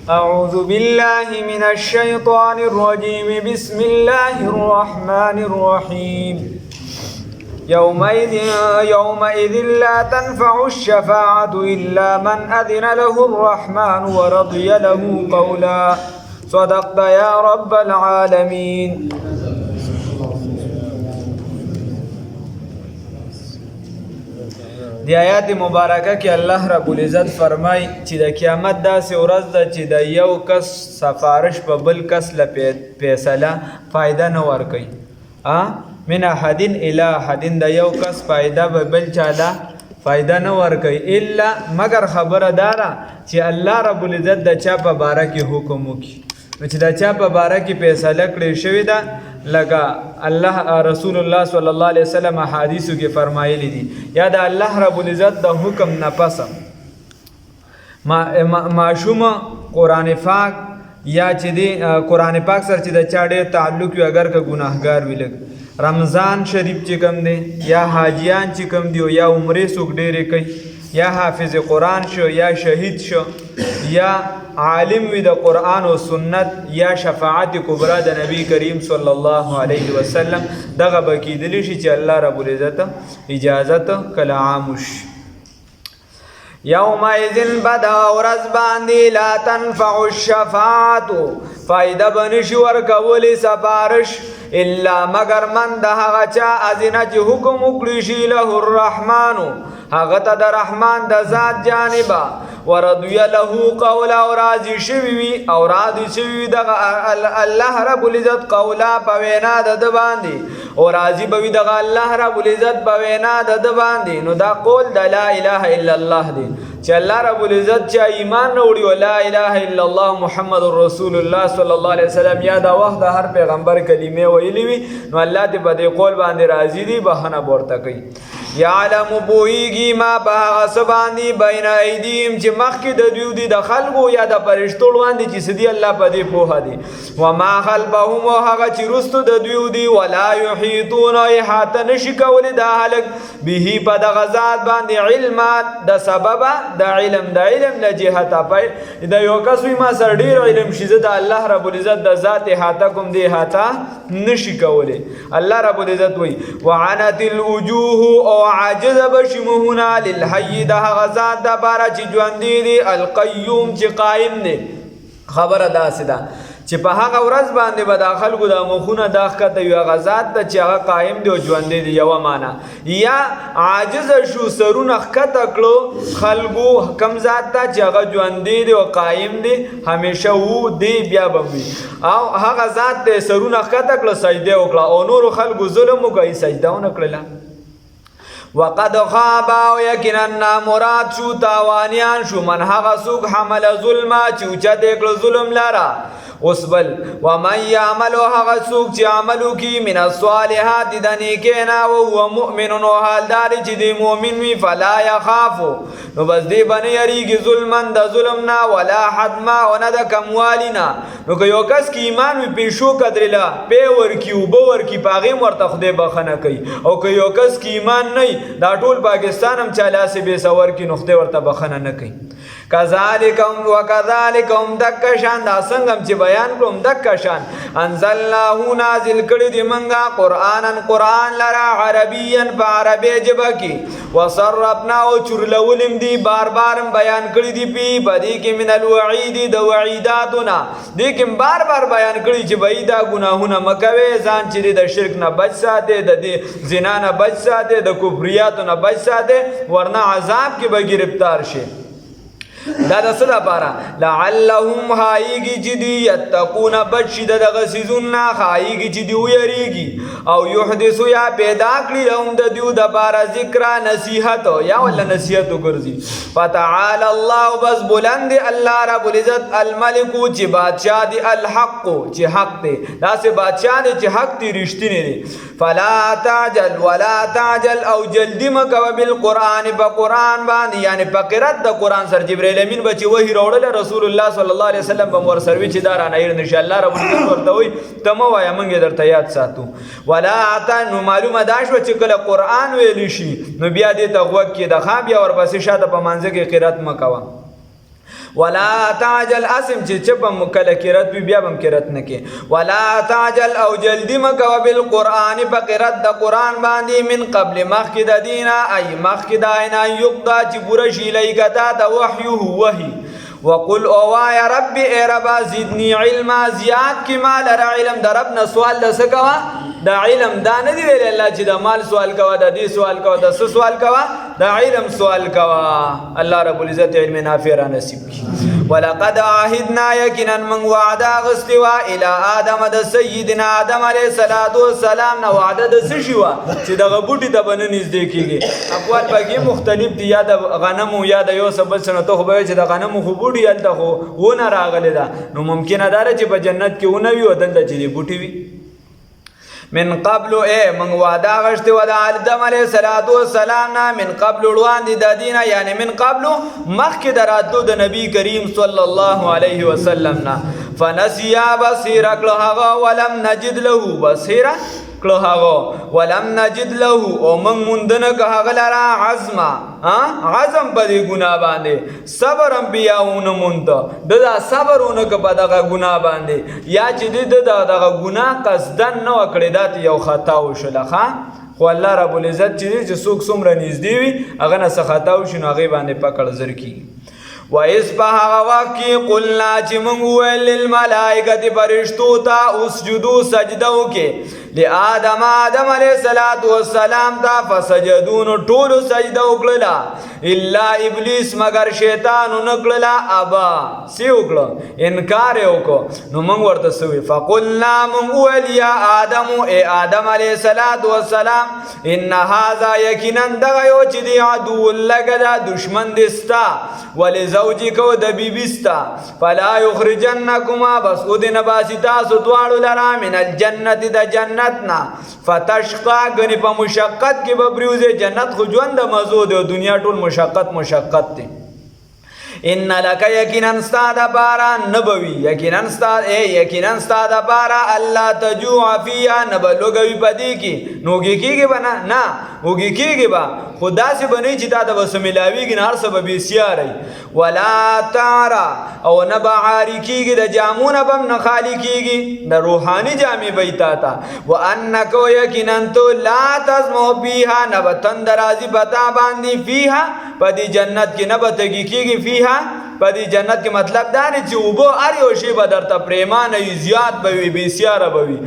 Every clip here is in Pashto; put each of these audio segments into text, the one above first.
أعوذ بالله من الشيطان الرجيم بسم الله الرحمن الرحيم يومئذ لا تنفع الشفاعة إلا من أذن له الرحمن ورضي له قولا صدقت يا رب العالمين. دی آیات مبارکه کې الله رب العزت فرمای چې د قیامت داسې ورځ ده چې د یو کس سفارش په بل کس له فیصله فایده نه ورکوي. من احدین الی احدین، د یو کس فایده به بل چاله فایده نه ورکوي الا مگر خبره داره چې الله رب العزت د چا په باره کې حکم وکړي. نو چې د چا په باره کې فیصله کړې شوې ده لکه الله رسول الله صلی الله علیه وسلم حدیثو کې فرمایلی دي، یا د الله رب العزت د حکم نه پس معشوم قرآن پاک یا چې دی قرآن پاک سره چې د چا ډېر تعلق وي اگر که ګناهګار وي، لږ رمضان شریف چې کوم دی یا حاجیان چې کوم دی یا عمرې څوک ډېرې کوي یا حافظ قرآن شو یا شهید شو یا عالم وي د قرآن و سنت یا شفاعت کبرا د نبی کریم صلی الله علیه وسلم، دغه به کیدلی شي چې الله رب العزت اجازت کله عام شي. یومئذ بدا ورځ باندې لا تنفع الشفاعة، فایده به نشي ورکولی سفارش الا مگر من د هغه چا اذنه چې حکم وکړي شي له الرحمن، هغه ته د رحمان د ذات جانبه، ورضی له قولا، او راضي شوي وي او راضي شوي وي دغه الله رب العزت قولا په وینا د ده باندې، او راضي به وي دغه الله رب العزت په وینا د ده باندې. نو دا قول د لا اله الا الله دی چې الله رب العزت چې ایمان راوړي او لا اله الا الله محمد رسول الله صلی الله علیه وسلم یا دا وخت د هر پیغمبر کلمې ویلي وي، نو الله دې په دې قول باندې راضي دي، بهانه ورته کوي. یعلم پوهیږي ما په هغه څه باندې بین ایدیهم چې مخکې د دوی دي، د خلکو یا د فرشتو وړاندې چې څه دي الله په دې پوهه دي، وما خلفهم، او هغه چې رستو د دوی دي، ولا یحیطون، احاطه نشي کولی دا هلک به په دغه ذات باندې علما، د سببه د علم له جهته پای د یو کس وي ما سره ډېر علم شي، زه د الله رب العزت د ذات احاطه کوم دی احاطه نشي کولی. الله رب العزت وایي وعنت الوجوه، او عاجز بشي مهونه للحي د هغه ذات دپاره چې ژوندی دی، القیوم چې قایم دی. خبره داسې ده چې په هغه ورځ باندې به د خلکو د مخونه دا ښکته وي هغه ذات ته چې هغه قایم دی او ژوندی دی. یوه معنا یا عاجز شو سرونه ښکته کړو خلکو کم ذات ته چې هغه ژوندی دی او قایم دی همیشه وو دی بیا به وي، او هغه ذات ته سرونه ښکته کړه سجده وکړه او نورو خلکو ظلم وکړي سجده ونه کړله. وقد خاب، او یقینا نامراد شو تاوانیان شو من هغه څوک حمل ظلمه چې اوچته کړه ظلم لره. اوس بل ومن یعمل، هغه څوک چې عمل وکړي من الصالحات د نیکۍ نه وهو مؤمن، او حالدار چې دی مؤمن وي، فلا یخافو، نو بس دی به نه یریږي ظلما د ظلم نه، ولا حتما، او نه د کموالي نه. نو که یو کس کې ایمان وي پیشو قدرله پی ورکي اوبه ورکي په هغې هم ورته خدای بخښنه کوي، او که یو کس کې ایمان نه وي دا ټول پاکستان هم چا لاسې بېسه ورکي نو خدای ورته بخښنه نه کوي. کذالک وکذالک هم دکه شان، دا څنګه هم چې بیان کړو هم دکه شان انزلناه نازل کړي دي منګه قرآن لره عربیا په عربي ژبه کې، وصرفنا، او چورلولم دي بار هم بیان کړي دي په دې کې من الوعید د وعیداتونه، دې کې بار بیان کړي چې به دا ګناهونه مه کوئ، ځان چې د شرک نه بچ ساتئ، د دې زنا نه بچ ساتئ، د کفریاتو نه بچ ساتئ، ورنه عذاب کې به گرفتار شي. دا د څه دپاره لعلهم ښایېږي چې دوی یتقون بچ شي د دغه څیزونو نه، ښایېږي چې دوی ویریږي، او یحدثو یا پیدا کړي لهم د دوی دپاره ذکره نصیحت، یا ولا نصیحت وګرځي. فتعالی الله، بس بلند دی الله رب العزت، الملکو چې بادشاه دی، الحق چې حق دی، داسې بادشاه دی چې حق دی رښتینی دی. فلا تعجل ولا تعجل، او جلدی مه کوه بالقرآن په قرآن باندې، یعنی په قرأت د قرآن سره جبرائیل امین به چې وحی راوړله رسول الله صلی الله علیه وسلم به ورسره وي چې دا رانه هېر نه شي. الله رب العزت ورته وایي ته مه وایه موږ یې درته یاد ساتو. ولا نو معلومه دا شوه چې کله قرآن ویلی شي نو بیا دې ته غوږ کېږده، بیا ورپسې شاته په منځه کې قرأت مه کوه. ولا تعجل اسم چې چپم کله قرت بیا بم قرت نه کې ولا تعجل او جلدی مکو بالقران په قرت د قران باندې من قبل مخک د دینه ای مخک د عینا یقدا چې پوره شي لایکتا د وحی وقل او یا رب ای رب زدنی علما زیاد کی مال را علم در رب نه سوال د سکوا د علم دا نه دی ویل الله چې د مال سوال کوا د دې سوال کوا د سوال کوا د علم سوال کوا الله رب العزت علم نافع را نصیب کی ولقد عهدنا یقینا من وعده غستوا الى ادم د سیدنا آدم علیه السلام نو وعده د سشوا چې دغه بوټي ته بنه نږدې کیږي اقوال پکې مختلف دي یا د غنم یا د یو سبل سره ته به چې د غنم خو بوټي الته خو ونه راغلی دا نو ممکنه ده چې په جنت کې ونه وي او دلته چې بوټي وي من قبل من وعده غشت ودا آدم علیه السلام نا من قبل روان دي د دینه یعنی من قبل مخک دراتو د نبی کریم صلی الله علیه وسلم نا فنسیا بصیر کله ولم نجد له بصیرا کله ولم نجد له او من مندنه که لرا عزما عزم په دې ګناه باندې صبر هم بیاونه مونته دا صبرونه که په دغه ګناه باندې یا چې دغه ګناه قصدن نه وکړي دا یو خطا وشله خو الله رب العزت چې څوک څومره نږدې وي هغه نه څه خطا وشي نو هغې باندې پکړ زر کېږي وإذ په هغه وخت کې قلنا چې موږ وویل للملائکة فرشتو ته اسجدو سجده وکړئ لآدم علیه السلام ته فسجدو نو ټولو سجده وکړله الا ابلیس مگر شیطان ونه کړله ابا څه وکړه انکار یې وکړو نو موږ ورته څه وویل فقلنا موږ وویل یا آدم ای آدم علیه السلام ان هذا یقینا دغه یو چې دی عدو لکه دا دشمن دی ستا ولزوجک و د بیبي ستا فلا یخرجنکما بس او دې نه باسي تاسو دواړو لره من الجنت د جنتنا فتشقا گنی په مشقت کې به بریوزه جنت خو ژوند د مزو دی دنیا ټول مشقت دی ان لک یقینا استاد بارا نبوی یقینا استاد بارا الله تجوع فیها نبلوګوی پدی کی نوګی کیږي بنا نه وګی کیږي با خدا سے بنی چې دا د وسملاویږي نه هر سبب سیاري ولا تعرا او نبا عاری کیږي د جامونه بم نه خالی کیږي د روحانی جامې بیتا تا وانک یقینا تو لا تزمو فیها نبتن درازی بتا باندې فیها پدی جنت کې نبتګی کیږي فیها پدی جنت کې مطلب دا نه چې وبو ار یو شی به درته پریمانه زیات به وي بسیاره به وي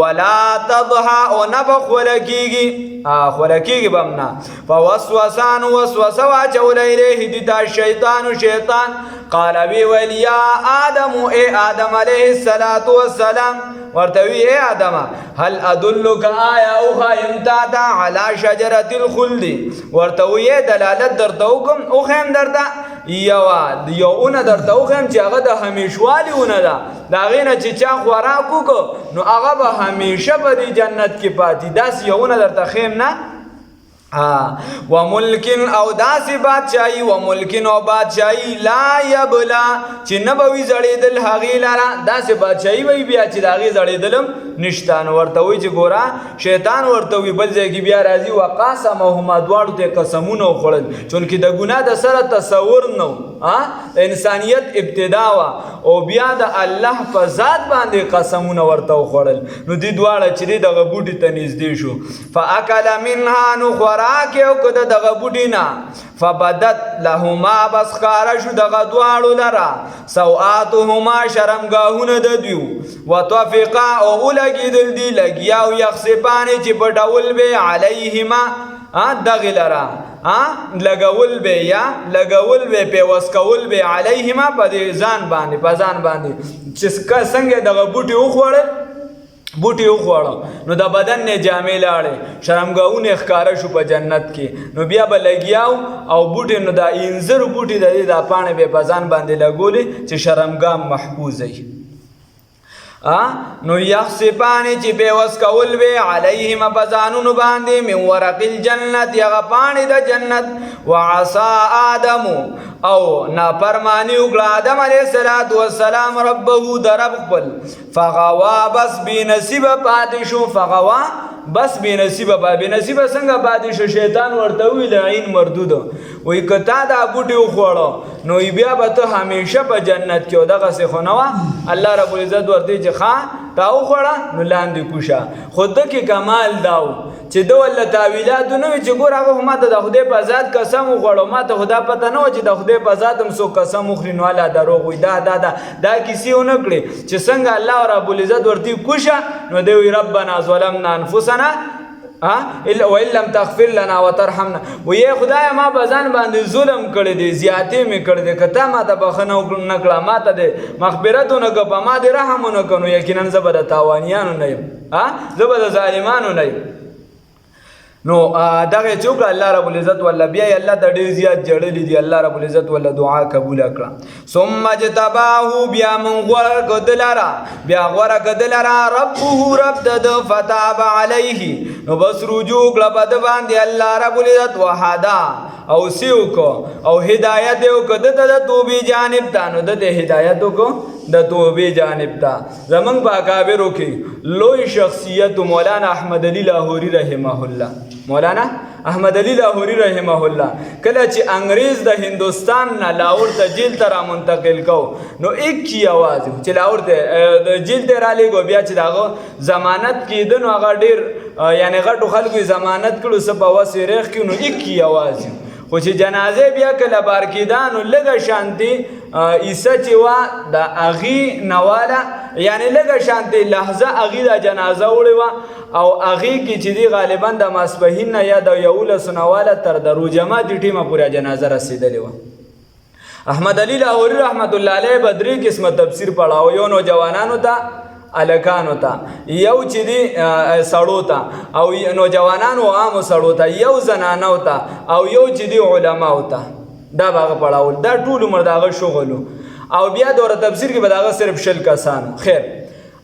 ولا تضحى او نبخول کیږي خولکیږي بمنا فوسوسان وسوسه واچول الیه دیتا شیطان قال وی ولیا آدم ای آدم علیه السلام ورتوی اے آدم هل ادلک آیا او خایم تاتا علی شجرت الخلد ورتوی دلالت درتوکم او خیم درتا یو اونه درته وخیم چې هغه د همیشوالي اونه ده د هغې نه چې چا خوراک وکړو نو هغه به همیشه په دې جنت کې پاتې داسې یو اونه درته خیم نه و ملکن او داسې بادشاهي و ملکن او بادشاهي لا یبلا چې نه به وي زړېدل هغې لره داسې بادشاهي به وي بیا چې د هغې زړېدل هم نشته نو ورته وایي چې ګوره شیطان ورته وي بل ځای کې بیا راځي وقاسمهما دواړو ته قسمونه وخوړل چونکې د ګناه د سره تصور نه د انسانیت ابتدا وه او بیا د الله په ذات باندې قسمونه ورته وخوړل نو دې دواړه چې دی دغه بوټي ته نږدې شو فاکل منها نو خوراک یې وکړه دغه بوټي نه فبدت لهما بس ښکاره شو دغه دواړو لره سوآتهما شرمګاهونه د دوی وطفقا او ولګېدل دي لګیا او یخصفانې چې پټول به علیهما دغې لره لګول به یا لګول به پیوس کول به علیهما په ځان باندې چې څنګه دغه بوټي وخوړه نو د بدن نه جامې لاړې شرمګاهونه ښکاره شو په جنت کې نو بیا به لګیاو او بوټي نو د انځر بوټي د دې د پاڼې به په ځان باندې لګولې چې شرمګاه محفوظ وي نو یخصفانی چې بیوس کول وی علیهم بزانون باندې من ورق الجنت یغه پانی د جنت وعصا آدم او نافرمانی وکړه آدم علیه السلام ربه درب خپل فغوا بس بی نصیب پاتې شو فغوا بس بې نصیبه بې نصیبه څنګه پاتې شو شیطان ورته وویل عین مردود وایي که تا دا بوټي وخوړه نو بیا به ته همیشه په جنت کې او دغسې خو نه وه الله رب العزت ورته چې ښه تا وخوړه نو لاندې کوشه خو ده کې کمال دا و چې ده ولله تاویلاتو نه وي چې ګور هغه خو ما ته د خدای په ذات قسم وخوړو ما ته خو دا پته نه وه چې د خدای په ذات هم څوک قسم وخوري نو الله دروغ وایي دا کیسې ونه کړې چې څنګه الله رب العزت ورته کوشه نو دی وایي ربنا ظلمنا انفسنا وإن لم تغفر لنا وترحمنا وی خدای ما په ځان باندې ظلم کړی دی زیاتې مې کړی دی که تا ما ته بخښنه نه کړه ما ته د مغفرت ونه کړه په ما دې رحم ونه کړه نو یقینا زه به د تاوانیانو نه یم زه به د ظالمانو نه یم نو دغه چوک الله رب العزت ولا بیا الله ته ډیر زیات جړلې دي الله رب العزت ولا دعا قبول کړه ثم جتباه بیا من غور کدلرا ربه رب د فتاب علیه نو بس رجوع کړه بد باندې الله رب العزت وحدا او سیو کو او هدایت یو کده د توبې جانب ته نو د هدایت کو د توبې جانب ته زمنګ باکابرو کې لوی شخصیت مولانا احمد علی لاهوری رحمه الله مولانا احمد علی لاهوری رحمه الله کله چې انګریز د هندوستان نه لاهور ته جیل ته را منتقل کو نو ایک کی आवाज چې لاهور ته د جیل ته را لګو بیا چې داغه ضمانت کېده نو هغه ډیر یعنی غټو خلکو ضمانت کړو سه په وسیریخ کې نو ایک کی आवाज خو چې جنازه بیا کله بار کېده نو لږه شانتي عیسی چې وه د هغې نواله یعنی لږه شانتي لحظه هغې د جنازه وړې وه او هغې کې چې دی غالبا د ماسپښین نه یا د 11 نواله تر د روجمه د ټیمه پورې جنازه رسېدلې وه احمد علی لاهوري رحمت الله علیه به 3 قسمه تفسیر پړاو یو نوجوانانو ته الکانو ته یو چې دی سړو ته او نوجوانانو عامو سړو ته یو زنانو ته او یو چې دی علماو ته دا به هغه پړاول دا ټول عمر د هغه شغلو او بیا دوره تفسیر کې به د هغه صرف 10 کسانو خیر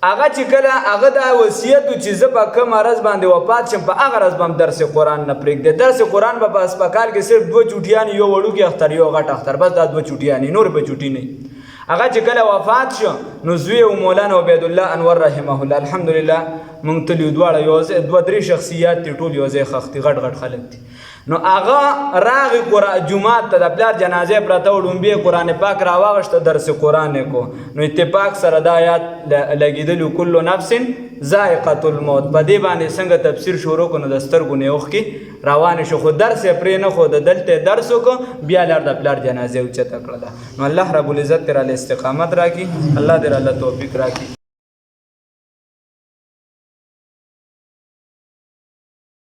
هغه چې کله هغه دا وصیت چې زه په کوم عرض باندې وفات شم په هغه عرض به هم درس قرآن نه پرېږدي درس قرآن به په اسپکال کې صرف 2 چوټیانې یو وړوکي اختر یو غټ اختر بس دا 2 چوټیانې نور به چوټي نه هغه چې کله وفات شو نو زوی او مولانا عبید الله انور رحمه الله الحمدلله مونږ تلو دواړه یو ځای 2-3 شخصیات دي ټول یو ځای خښتي غټ خلک دي نو هغه راغی جمعات ته د پلار جنازه پرته و ډومبې قرآن پاک راواغشته درس قرآن کو نو اتفاق سره دا آیات لګېدلو کل نفس ذائقة الموت په دې باندې څنګه تفسیر شروع کړو نو د سترګو نه اوښکې روانې شو خو درس یې پرې نه ښود دلته درس وکړو بیا لار د پلار جنازه اوچته کړله نو الله رب العزت ترې استقامت راکړي الله دې راله توفیق راکړي